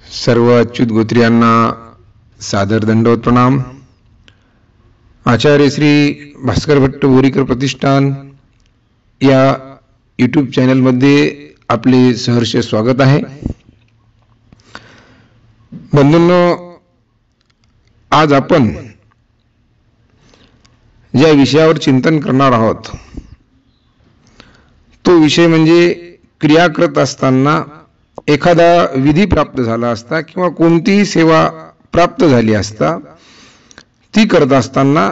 सर्व अच्युत गोत्रियांना सादर दंडवत प्रणाम। आचार्य श्री भास्कर भट्ट बोरीकर प्रतिष्ठान या यूट्यूब चॅनलमध्ये आपले सहर्ष स्वागत आहे। बंधूंनो, आज आपण ज्या विषयावर चिंतन करणार आहोत तो विषय म्हणजे क्रिया करत असताना एखादा विधी प्राप्त झाला असता किंवा कोणतीही सेवा प्राप्त झाली असता ती करत असताना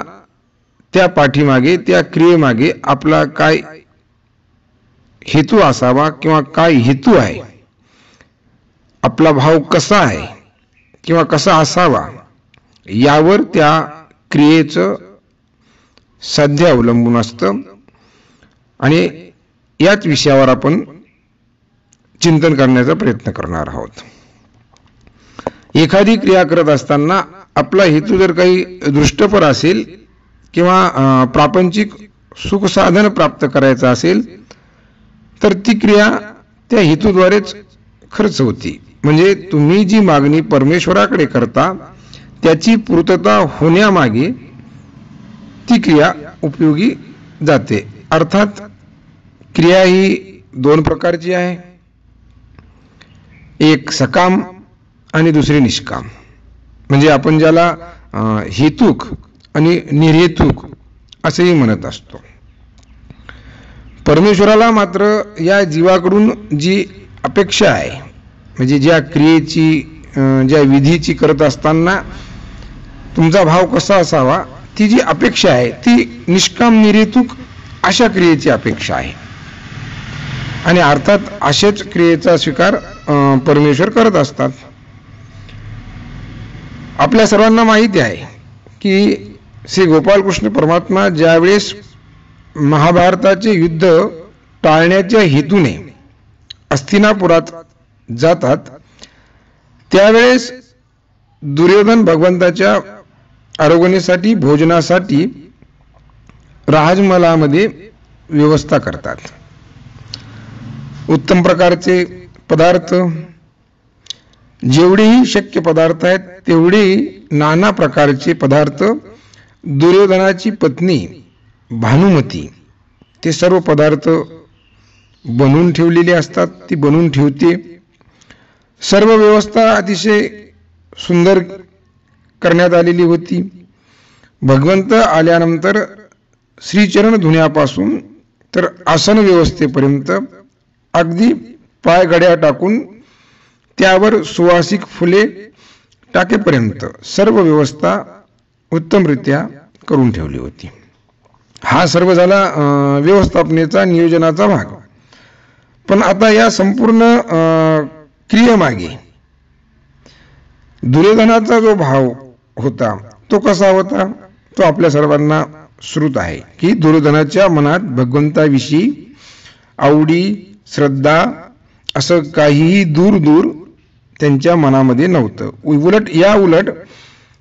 त्या पाठीमागे त्या क्रियेमागे आपला काय हेतू असावा किंवा काय हेतू आहे, आपला भाव कसा आहे किंवा कसा असावा यावर त्या क्रियेचं साध्य अवलंबून असतं आणि याच विषयावर आपण चिंतन करण्याचा प्रयत्न करणार आहोत। एखादी क्रिया करत असताना आपला हेतू जर काही दृष्टपर असेल किंवा प्रापंचिक सुख साधन प्राप्त करायचं असेल तर ती क्रिया त्या हेतूद्वारेच खर्च होती। म्हणजे तुम्ही जी मागणी परमेश्वराकडे करता त्याची पूर्तता होण्यामागे ती क्रिया उपयोगी जाते। अर्थात क्रिया ही दोन प्रकारची आहे, एक सकाम आणि दुसरी निष्काम। म्हणजे आपण ज्याला हेतुक आणि निर्हेतुक असेही म्हणत असतो। परमेश्वराला मात्र या जीवाकडून जी अपेक्षा आहे, म्हणजे ज्या क्रियेची ज्या विधीची करत असताना तुमचा भाव कसा असावा ती जी अपेक्षा आहे ती निष्काम निर्हेतुक अशा क्रियेची अपेक्षा आहे आणि अर्थात अशाच क्रियेचा स्वीकार परमेश्वर करत असतात। आपल्या सर्वांना माहिती आहे की श्री गोपालकृष्ण परमात्मा ज्यावेळेस महाभारताचे युद्ध टाळण्याच्या हेतूने हस्तिनापुरात जातात त्यावेळेस दुर्योधन भगवंताच्या आरोग्यासाठी भोजनासाठी राजमहालामध्ये व्यवस्था करतात। उत्तम प्रकारचे पदार्थ, जेवढेही शक्य पदार्थ आहेत तेवढे नाना प्रकारचे पदार्थ दुर्योधनाची पत्नी भानुमती ते सर्व पदार्थ बनवून ठेवलेले असतात, ती बनवून ठेवते। सर्व व्यवस्था अतिशय सुंदर करण्यात आलेली होती। भगवंत आल्यानंतर श्रीचरण धुण्यापासून तर आसन व्यवस्थेपर्यंत अगदी पायघड्या टाकून त्यावर सुवासिक फुले टाकेपर्यंत सर्व व्यवस्था उत्तमरित्या करून ठेवली होती। हा सर्व झाला व्यवस्थापनेचा नियोजनाचा भाग। पण आता या संपूर्ण क्रियेमागे दुर्योधनाचा जो भाव होता तो कसा होता तो आपल्या सर्वांना श्रुत आहे की दुर्योधनाच्या मनात भगवंताविषयी आवडी श्रद्धा असं काहीही दूर दूर त्यांच्या मनामध्ये नव्हतं। उलट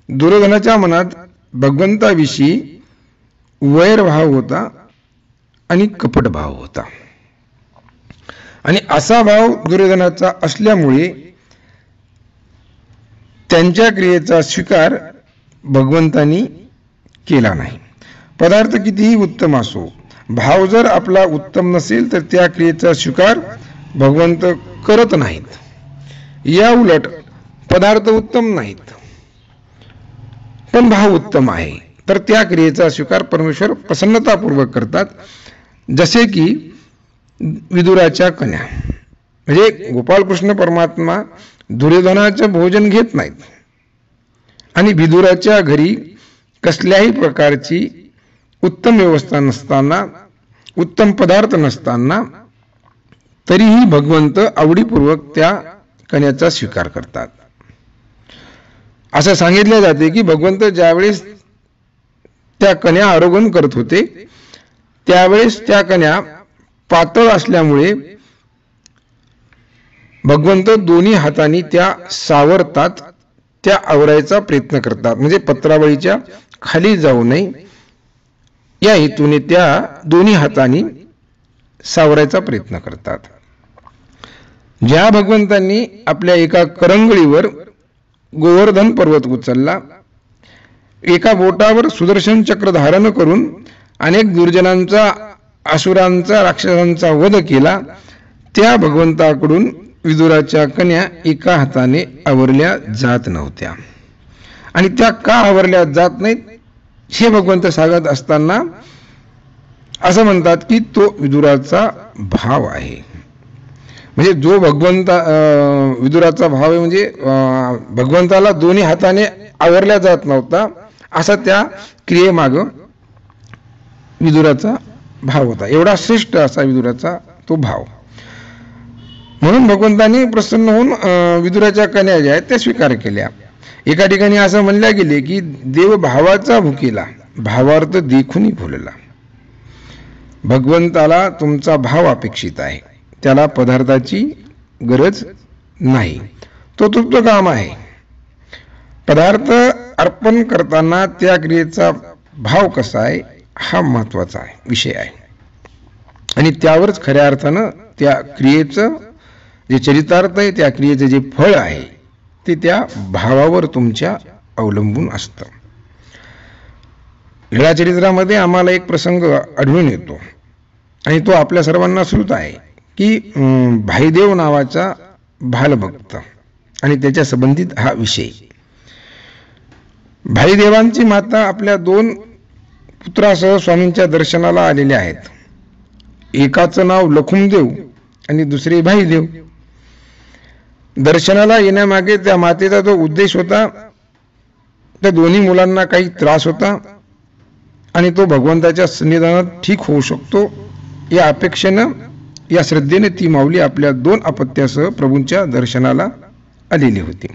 दुर्योधनाच्या मनात भगवंताविषयी वैरभाव होता आणि कपट भाव होता आणि असा भाव दुर्योधनाचा असल्यामुळे त्यांच्या क्रियेचा स्वीकार भगवंतांनी केला नाही। पदार्थ कितीही उत्तम असो, भाव जर आपला उत्तम नसेल तर त्या क्रियेचा स्वीकार भगवंत करत नाहीत। या उलट पदार्थ उत्तम नाहीत पण भाव उत्तम आहे तर त्या क्रियेचा स्वीकार परमेश्वर प्रसन्नतापूर्वक करतात। जसे की विदुराच्या कन्या, म्हणजे गोपालकृष्ण परमात्मा दुर्योधनाचं भोजन घेत नाहीत आणि विदुराच्या घरी कसल्याही प्रकारची उत्तम व्यवस्था नसताना, उत्तम पदार्थ नसताना तरीही भगवंत आवडीपूर्वक त्या कन्याचा स्वीकार करतात। असं सांगितले जाते की भगवंत ज्यावेळेस त्या कन्या आरोहण करत होते त्यावेळेस त्या कन्या पातळ असल्यामुळे भगवंत दोन्ही हातांनी त्या सावरतात, त्या आवरायचा प्रयत्न करतात, म्हणजे पत्रावळीच्या खाली जाऊ नये या हेतूने त्या दोन्ही हातांनी सावरायचा प्रयत्न करतात। ज्या भगवंतांनी आपल्या एका करंगळीवर गोवर्धन पर्वत उचलला, एका बोटावर सुदर्शन चक्र धारण करून अनेक दुर्जनांचा, असुरांचा, राक्षसांचा वध केला, त्या भगवंताकडून विदुराच्या कन्या एका हाताने आवरल्या जात नव्हत्या. आणि त्या का आवरल्या जात नाहीत हे भगवंत सांगत असताना असं म्हणतात की तो विदुराचा भाव आहे. म्हणजे जो विदुराचा भाव आहे, म्हणजे भगवंताला दोन्ही हाताने आवरल्या जात नव्हता, असा त्या क्रियेमाग विदुराचा भाव होता. एवढा श्रेष्ठ असा विदुराचा तो भाव. म्हणून भगवंतांनी प्रसन्न होऊन विदुराच्या कन्या ज्या आहेत त्या स्वीकार केल्या. एका ठिकाणी असं म्हणल्या गेले की देव भावाचा भुकेला, भावार्थ देखून भुलला. भगवंताला तुमचा भाव अपेक्षित आहे, त्याला पदार्थाची गरज नाही, तो तुमचं काम आहे. पदार्थ अर्पण करताना त्या क्रियेचा भाव कसा आहे हा महत्वाचा विषय आहे. आणि त्यावरच खऱ्या अर्थानं त्या क्रियेचं जे चरितार्थ आहे, त्या क्रियेचं जे फळ आहे ते त्या भावावर तुमच्या अवलंबून असतं. लीळाचरित्रामध्ये आम्हाला एक प्रसंग आढळून येतो आणि तो आपल्या सर्वांना श्रुत आहे की भाईदेव नावाचा भालभक्त आणि त्याच्या संबंधित हा विषय. भाईदेवांची माता आपल्या 2 पुत्रासह स्वामींच्या दर्शनाला आलेल्या आहेत. एकाचं नाव लखुमदेव आणि दुसरे भाईदेव. दर्शनाला येण्यामागे त्या मातेचा जो उद्देश होता, त्या दोन्ही मुलांना काही त्रास होता आणि तो भगवंताच्या सन्निधानात ठीक होऊ शकतो या अपेक्षेनं, या श्रद्धेने ती माऊली आपल्या 2 अपत्यासह प्रभूंच्या दर्शनाला आलेली होती.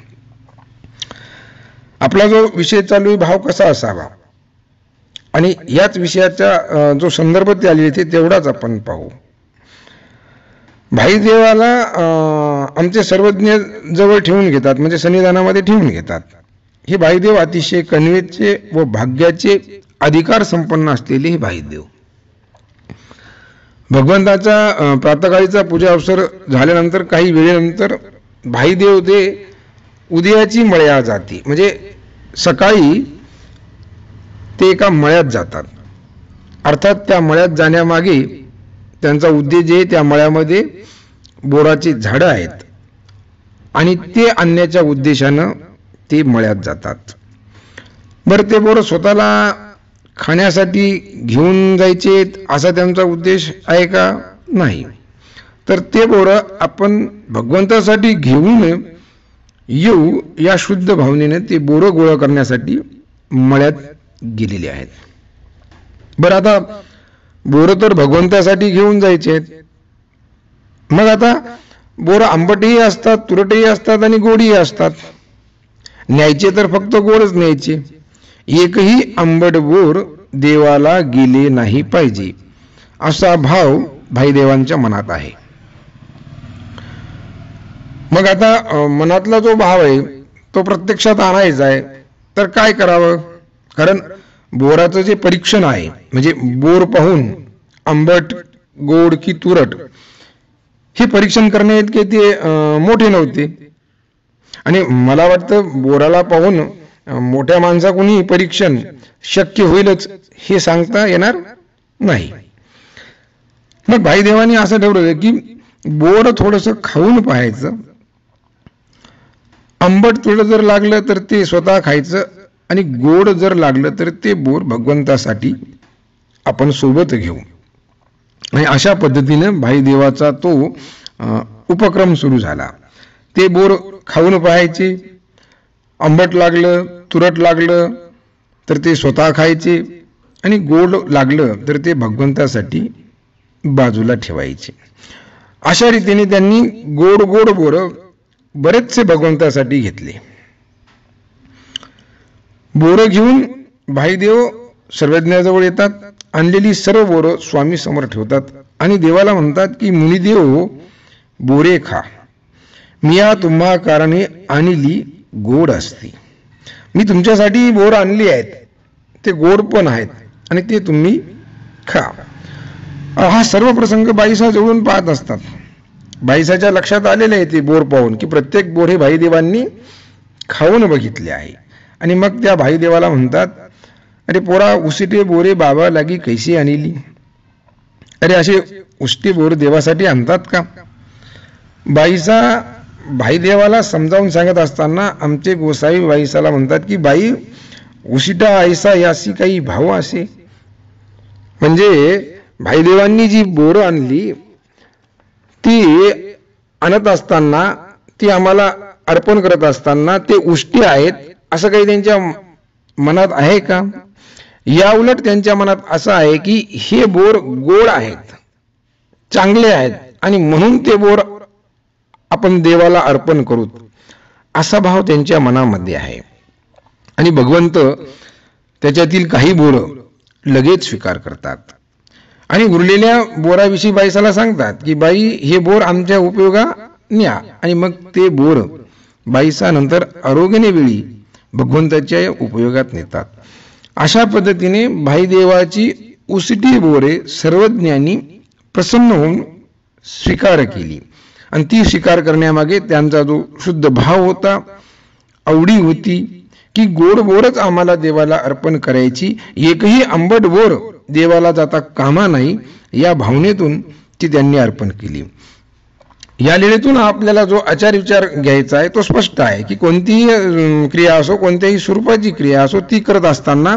आपला जो विषय चालू आहे, भाव कसा असावा, आणि याच विषयाचा जो संदर्भ ते आलेले ते तेवढाच आपण पाहू. भाईदेवाला आमचे सर्वज्ञ जवळ ठेवून घेतात, म्हणजे सन्निधानामध्ये ठेवून घेतात. हे भाईदेव अतिशय कणवेचे व भाग्याचे अधिकार संपन्न असलेले हे भाईदेव. भगवंताचा प्रातःकाळीचा पूजा अवसर झाल्यानंतर काही वेळेनंतर भाईदेव ते उदयाची मळ्या जाती, म्हणजे सकाळी ते एका मळ्यात जातात. अर्थात त्या मळ्यात जाण्यामागे त्यांचा उद्देश जे त्या मळ्यामध्ये बोराची झाडं आहेत आणि ते आणण्याच्या उद्देशानं ते मळ्यात जातात. बरं, ते बोरं स्वतःला खाण्यासाठी घेऊन जायचे असा त्यांचा उद्देश आहे का? नाही. तर ते बोरं आपण भगवंतासाठी घेऊन येऊ या शुद्ध भावनेने ते बोरं गोळा करण्यासाठी मळ्यात गेलेले आहेत. बरं, आता बोरं तर भगवंतासाठी घेऊन जायचे आहेत. मग आता बोरं आंबटही असतात, तुरटही असतात आणि गोडही असतात. न्यायचे तर फक्त गोडच न्यायचे. एकही आंबट बोर देवाला गेले नाही पाहिजे असा भाव भाईदेवांच्या मनात आहे. मग आता मनातला जो भाव आहे तो प्रत्यक्षात आणायचा आहे, तर काय करावं? कारण बोराचं जे परीक्षण आहे, म्हणजे बोर पाहून आंबट, गोड की तुरट हे परीक्षण करणे इतके ते मोठे नव्हते. आणि मला वाटतं बोराला पाहून मोठ्या माणसाकुनी परीक्षण शक्य होईलच हे सांगता येणार नाही. मग भाईदेवानी असं ठरवलं की बोर थोडंसं खाऊन पाहायचं, आंबट तुरट जर लागलं तर ते स्वतः खायचं आणि गोड जर लागलं तर ते बोर भगवंतासाठी आपण सोबत घेऊ. आणि अशा पद्धतीनं भाईदेवाचा तो उपक्रम सुरू झाला. ते बोर खाऊन पाहायचे, आंबट लागलं, तुरट लागलं तर ते स्वतः खायचे आणि गोड लागलं तर ते भगवंतासाठी बाजूला ठेवायचे. अशा रीतीने त्यांनी गोड गोड बोर बरेचसे भगवंतासाठी घेतले. बोरं घेऊन भाईदेव सर्वज्ञाजवळ येतात. आणलेली सर्व बोरं स्वामी समोर ठेवतात आणि देवाला म्हणतात की मुनिदेव बोरे खा, मिया तुम्हा कारणे आणली गोड असते. मी तुमच्यासाठी बोर आणली आहेत, ते गोड पण आहेत आणि ते तुम्ही खा. हा सर्व प्रसंग बाईसा जवळून पाहत असतात बाईसाच्या लक्षात आलेले आहे ते बोर पाहून की प्रत्येक बोर हे भाईदेवांनी खाऊन बघितले आहे. आणि मग त्या भाईदेवाला म्हणतात, अरे पोरा उसिटे बोरे बाबा लागी कैसी आणली. अरे असे उष्टी बोर देवासाठी आणतात का. बाईसा भाईदेवाला समजावून सांगत असताना आमचे गोसावी बाईसाला म्हणतात की बाई उशिटा ऐसा यासी काही भाव असे. म्हणजे भाईदेवांनी जी बोरं आणली ती आणत असताना, ती आम्हाला अर्पण करत असताना ते उष्टी आहेत असं काही त्यांच्या मनात आहे का. या उलट त्यांच्या मनात असं आहे की हे बोर गोड आहेत, चांगले आहेत आणि म्हणून ते बोर आपण देवाला अर्पण करू, असा भाव त्यांच्या मनामध्ये आहे. आणि भगवंत त्याच्यातील काही बोर लगेच स्वीकार करतात आणि उरलेल्या बोराविषयी बाईसाला सांगतात की बाई हे बोर आमच्या उपयोगा न्या. आणि मग ते बोर बाईसा नंतर आरोग्याने वेळी भगवंताच्या उपयोगात नेतात. अशा पद्धतीने भाईदेवाची उसिटी बोरे सर्वज्ञांनी प्रसन्न होऊन स्वीकार केली. आणि ती स्वीकार करण्यामागे त्यांचा जो शुद्ध भाव होता, आवडी होती की गोड बोरच आम्हाला देवाला अर्पण करायची, एकही आंबट बोर देवाला जाता कामा नाही, या भावनेतून ती त्यांनी अर्पण केली. या लीळेतून आपल्याला जो आचार विचार घ्यायचा आहे तो स्पष्ट आहे की कोणतीही क्रिया असो, कोणत्याही स्वरूपाची क्रिया असो, ती करत असताना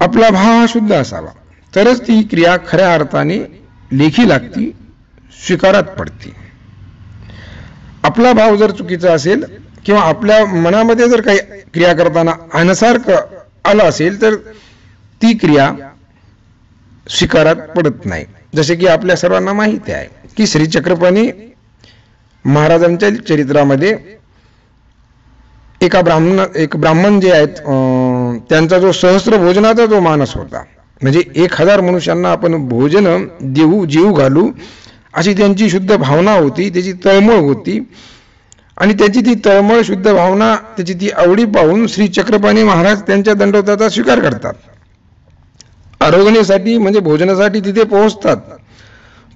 आपला भाव हा शुद्ध असावा, तरच ती क्रिया खऱ्या अर्थाने लेखी लागती, स्वीकारात पडते. आपला भाव जर चुकीचा असेल किंवा आपल्या मनामध्ये जर काही क्रिया करताना अनसारखं आलं असेल तर ती क्रिया स्वीकारात पडत नाही. जसे की आपल्या सर्वांना माहिती आहे की श्री चक्रपाणी महाराजांच्या चरित्रामध्ये एक ब्राह्मण जे आहेत त्यांचा जो सहस्त्र भोजनाचा जो मानस होता, म्हणजे 1000 मनुष्यांना आपण भोजन देऊ, जीव घालू अशी त्यांची शुद्ध भावना होती, त्याची तळमळ होती. आणि त्याची ती तळमळ, शुद्ध भावना, त्याची ती आवडी पाहून श्री चक्रपाणी महाराज त्यांच्या दंडवताचा स्वीकार करतात. आरोग्यासाठी म्हणजे भोजनासाठी तिथे पोहोचतात.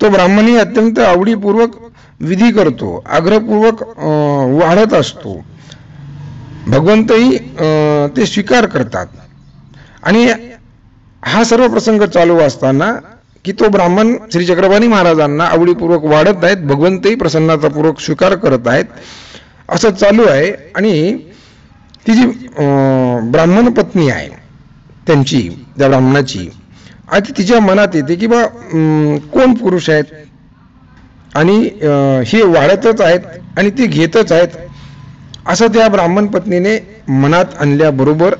तो ब्राह्मणी अत्यंत आवडीपूर्वक विधी करतो, आग्रहपूर्वक वाढत असतो. भगवंतही ते स्वीकार करतात. आणि हा सर्व प्रसंग चालू असताना की तो ब्राह्मण श्री चक्रपाणी महाराजांना आवडीपूर्वक वाढत आहेत, भगवंतही प्रसन्नतापूर्वक स्वीकार करत आहेत, असं चालू आहे. आणि ती जी ब्राह्मण पत्नी आहे त्यांची, त्या ब्राह्मणाची, आता तिच्या मनात येते की बा कोण पुरुष आहेत आणि हे वाढतच आहेत आणि ते घेतच आहेत, असं त्या ब्राह्मण पत्नीने मनात आणल्याबरोबर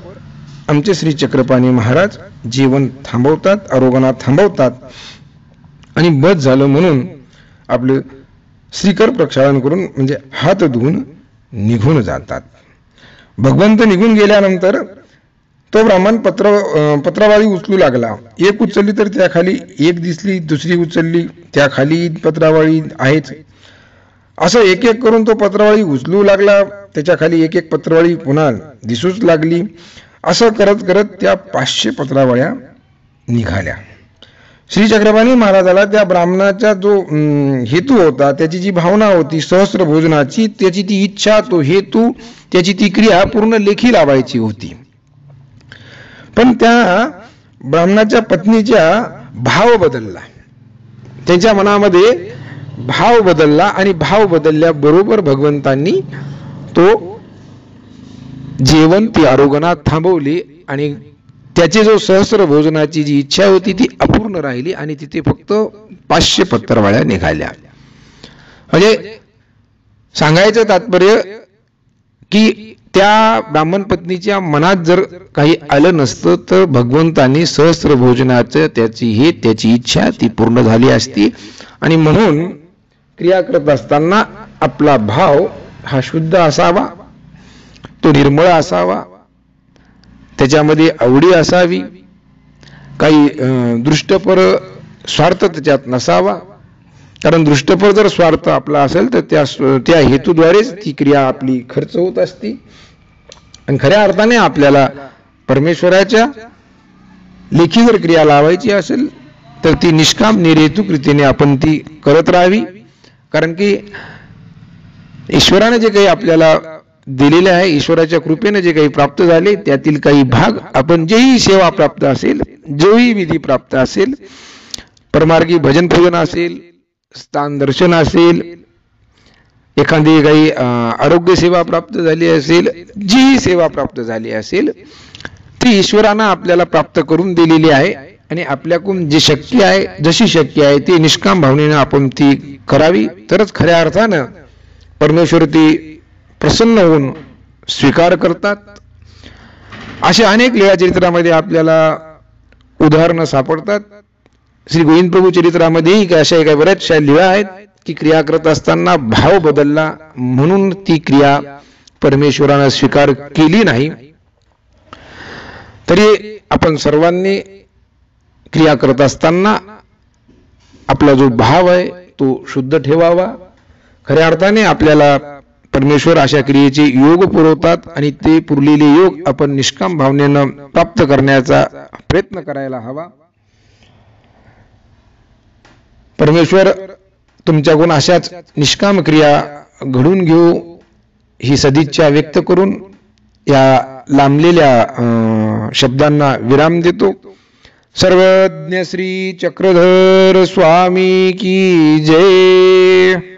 आमचे श्री चक्रपाणी महाराज जीवन थांबवतात, आरोग्याला थांबवतात आणि बस झालं म्हणून आपलं श्रीकर प्रक्षालन करून म्हणजे हात धुवून निघून जातात. भगवंत निघून गेल्यानंतर तो ब्राह्मण पत्रावळी उचलू लागला. एक उचलली तर त्याखाली एक दिसली, दुसरी उचलली त्याखाली पत्रावळी आहेच, असं एक एक करून तो पत्रावळी उचलू लागला. त्याच्या खाली एक एक पत्रावळी पुन्हा दिसूच लागली. असं करत करत त्या 500 पत्रावळ्या निघाल्या. श्री चक्रपाणी महाराजाला त्या ब्राह्मणाचा जो हेतू होता, त्याची जी भावना होती सहस्त्र भोजनाची, त्याची ती इच्छा, तो हेतू, त्याची ती क्रिया पूर्ण लेखी लावायची होती. पण त्या ब्राह्मणाच्या पत्नीचा भाव बदलला, त्यांच्या मनामध्ये भाव बदलला आणि भाव बदलल्याबरोबर भगवंतांनी तो जेवण, ती आरोग्यात थांबवली आणि त्याची जो सहस्त्र भोजनाची जी इच्छा होती ती अपूर्ण राहिली आणि तिथे फक्त 500 पत्रावळ्या निघाल्या. म्हणजे सांगायचं तात्पर्य की त्या ब्राह्मण पत्नीच्या मनात जर काही आलं नसतं तर भगवंतांनी सहस्त्र भोजनाचं त्याची इच्छा ती पूर्ण झाली असती. आणि म्हणून क्रिया करत असताना आपला भाव हा शुद्ध असावा, तो निर्मळ असावा, त्याच्यामध्ये आवडी असावी, काही दृष्टपर स्वार्थ त्याच्यात नसावा. कारण दृष्टपर जर स्वार्थ आपला असेल तर त्या हेतूद्वारेच ती क्रिया आपली खर्च होत असती. आणि खऱ्या अर्थाने आपल्याला परमेश्वराच्या लेखी जर क्रिया लावायची असेल तर ती निष्काम निर्हेतुक रीतीने आपण ती करत राहावी. कारण की ईश्वराने जे काही आपल्याला दिलेले आहे, ईश्वराच्या कृपेने जे काही प्राप्त झाले त्यातील काही भाग आपण जेही सेवा प्राप्त असेल, जोही विधी प्राप्त असेल, परमार्गी भजन पूजन असेल, स्थान दर्शन असेल, एखादी काही आरोग्य सेवा प्राप्त झाली असेल, जी सेवा प्राप्त झाली असेल ती ईश्वरानं आपल्याला प्राप्त करून दिलेली आहे आणि आपल्याकडून जे शक्य आहे, जशी शक्य आहे ती निष्काम भावनेनं आपण ती करावी, तरच खऱ्या अर्थानं परमेश्वर ती प्रसन्न होऊन स्वीकार करतात. अशा अनेक लीळा चरित्रामध्ये आपल्याला उदाहरणं सापडतात. श्री गोविंद प्रभू चरित्रामध्येही अशा काही बऱ्याचशा लीळा आहेत की क्रिया करत असताना भाव बदलला म्हणून ती क्रिया परमेश्वरानं स्वीकार केली नाही. तरी आपण सर्वांनी क्रिया करत असताना आपला जो भाव आहे तो शुद्ध ठेवावा. खऱ्या अर्थाने आपल्याला परमेश्वर अशा क्रियेचे योग पुरवतात आणि ते पुरलेले योग आपण निष्काम भावनेनं प्राप्त करण्याचा प्रयत्न करायला हवा. परमेश्वर तुमच्याकडून अशाच निष्काम क्रिया घडून घेऊ ही सदिच्छा व्यक्त करून या लांबलेल्या शब्दांना विराम देतो. सर्वज्ञ श्री चक्रधर स्वामी की जय.